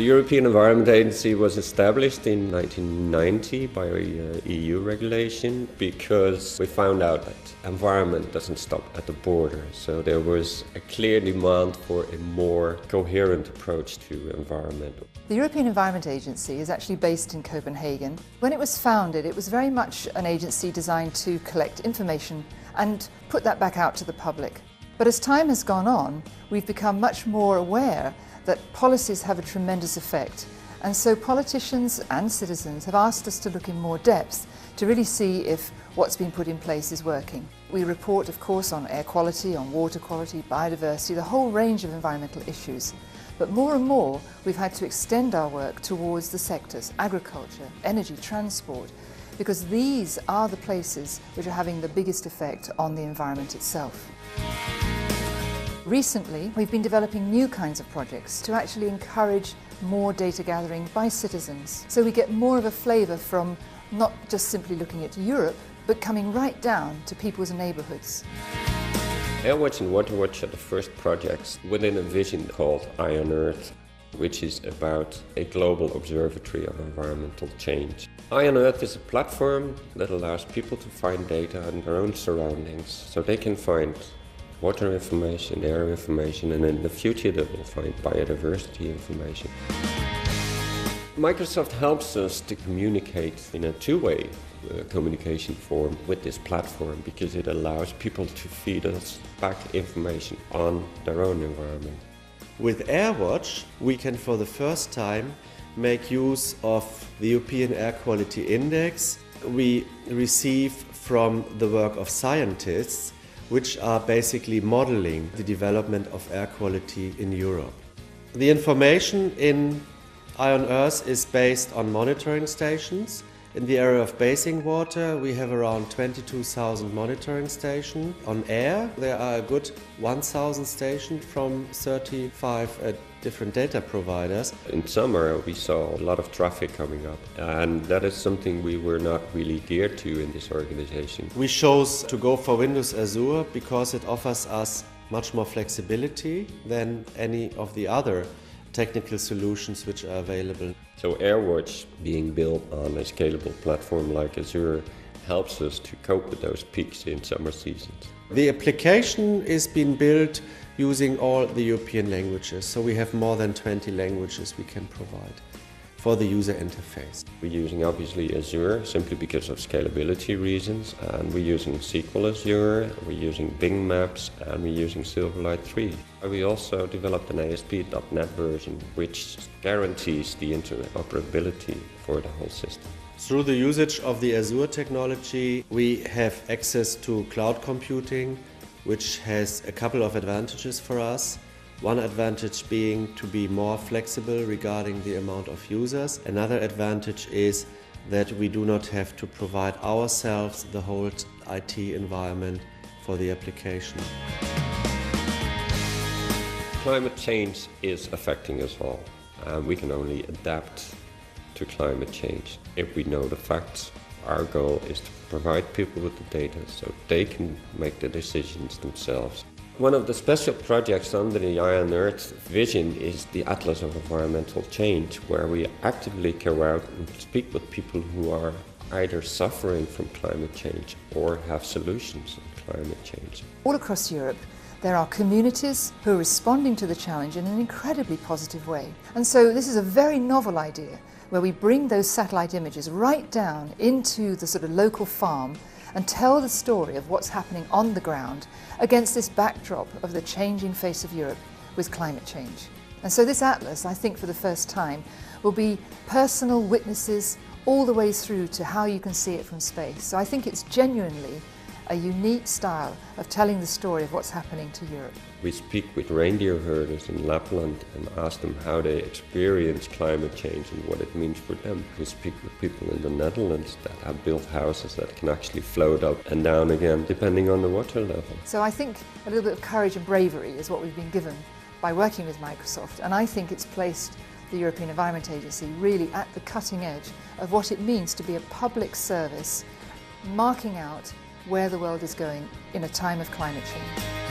The European Environment Agency was established in 1990 by a EU regulation because we found out that environment doesn't stop at the border. So there was a clear demand for a more coherent approach to environment. The European Environment Agency is actually based in Copenhagen. When it was founded, it was very much an agency designed to collect information and put that back out to the public. But as time has gone on, we've become much more aware that policies have a tremendous effect. And so politicians and citizens have asked us to look in more depth to really see if what's been put in place is working. We report, of course, on air quality, on water quality, biodiversity, the whole range of environmental issues. But more and more, we've had to extend our work towards the sectors, agriculture, energy, transport, because these are the places which are having the biggest effect on the environment itself. Recently, we've been developing new kinds of projects to actually encourage more data gathering by citizens, so we get more of a flavour from not just simply looking at Europe, but coming right down to people's neighbourhoods. Airwatch and Waterwatch are the first projects within a vision called Eye on Earth, which is about a global observatory of environmental change. Eye on Earth is a platform that allows people to find data on their own surroundings, so they can find water information, air information, and in the future they will find biodiversity information. Microsoft helps us to communicate in a two-way communication form with this platform because it allows people to feed us back information on their own environment. With Airwatch, we can for the first time make use of the European Air Quality Index we receive from the work of scientists, which are basically modeling the development of air quality in Europe. The information in Eye on Earth is based on monitoring stations. In the area of basin water, we have around 22,000 monitoring stations. On air, there are a good 1,000 stations from 35 different data providers. In summer, we saw a lot of traffic coming up, and that is something we were not really geared to in this organization. We chose to go for Windows Azure because it offers us much more flexibility than any of the other technical solutions which are available. So Airwatch, being built on a scalable platform like Azure, helps us to cope with those peaks in summer seasons. The application is being built using all the European languages, so we have more than 20 languages we can provide for the user interface. We're using obviously Azure simply because of scalability reasons, and we're using SQL Azure, we're using Bing Maps, and we're using Silverlight 3. We also developed an ASP.NET version which guarantees the interoperability for the whole system. Through the usage of the Azure technology, we have access to cloud computing, which has a couple of advantages for us. One advantage being to be more flexible regarding the amount of users. Another advantage is that we do not have to provide ourselves the whole IT environment for the application. Climate change is affecting us all, and we can only adapt to climate change if we know the facts. Our goal is to provide people with the data so they can make the decisions themselves. One of the special projects under the Eye on Earth vision is the Atlas of Environmental Change, where we actively go out and speak with people who are either suffering from climate change or have solutions on climate change. All across Europe, there are communities who are responding to the challenge in an incredibly positive way. And so this is a very novel idea where we bring those satellite images right down into the sort of local farm and tell the story of what's happening on the ground against this backdrop of the changing face of Europe with climate change. And so this atlas, I think for the first time, will be personal witnesses all the way through to how you can see it from space. So I think it's genuinely a unique style of telling the story of what's happening to Europe. We speak with reindeer herders in Lapland and ask them how they experience climate change and what it means for them. We speak with people in the Netherlands that have built houses that can actually float up and down again depending on the water level. So I think a little bit of courage and bravery is what we've been given by working with Microsoft, and I think it's placed the European Environment Agency really at the cutting edge of what it means to be a public service, marking out where the world is going in a time of climate change.